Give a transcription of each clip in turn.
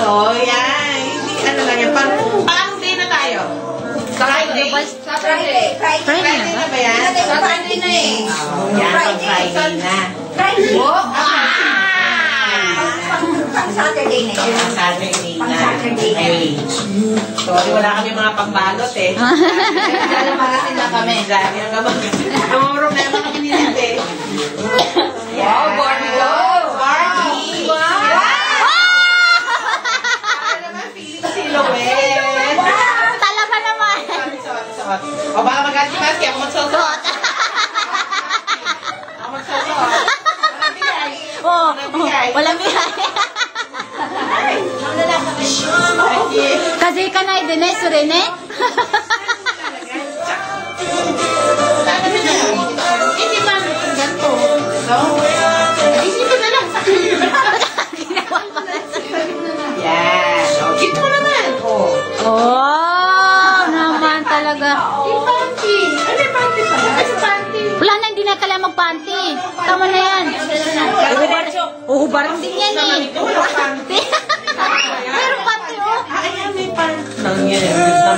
So, yan. Hindi, ano lang yan. Paano day na tayo? Friday? Friday na ba yan? Saturday na eh. Yan, pag-Friday na. Friday. Pang Saturday na yun. Saturday na. Pang Saturday na. Sorry, wala kami mga pambalot eh. Lalabarasin na kami. Dahil ang gamang ang problema kami nila eh. Wow, Barbie go! Barbie! Wow! Para naman feeling silhouette. Talaga naman. Sorry. O baka mag-anti maski, ako magsusot. Ako magsusot. Walang bigay. Oh, Walang bigay. walang bigay. Kasi ka na din eh, Surene? Hindi man ganito. No? Isip ko na lang. Ginawa pa na. Yan. O, keep mo naman. O. Oh, naman talaga. Yung panty. Ano yung panty pala? Kasi panty. Wala na, hindi na kailangan magpanty. Tama na yan. Uhubaran din yan eh. Ito, walang panty. Pero panty oh. Ayan, may panty.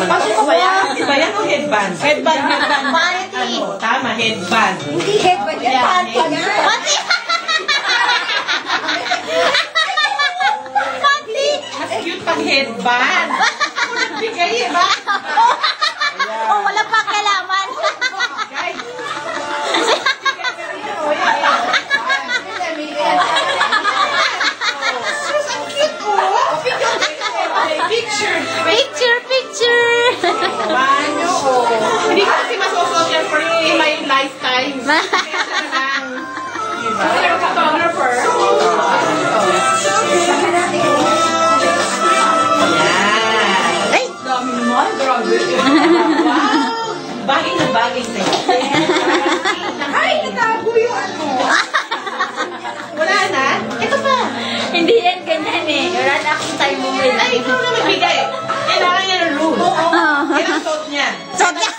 Panty ko ba yan? Iba yan o headband? Headband. Panty. Ano? Tama, headband. Hindi headband yan. Panty yan. Panty. Panty. Mas cute pag headband. Ako nagbigay eh, ba? Oh, wala pa kailangan. Guys. Picture. Picture, picture. Banyo ko. Hindi ko kasi masusuot yan for my lifetime. Kaya siya lang. Diba? Yung photographer. Yan. Ay! Dami naman. Grabe. Wow. Bagay na bagay sa'yo. Ay, natago yung ano. Wala na? Ito pa. Hindi yan ganyan eh. Wala na akong time mo rin. Ay, ikaw na magbigay. Kailangan niya ng rule. Yan ang suot niya. Suot niya.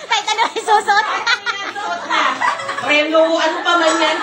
Kahit ano ay susot. Suot niya. Relo, ano pa man yan.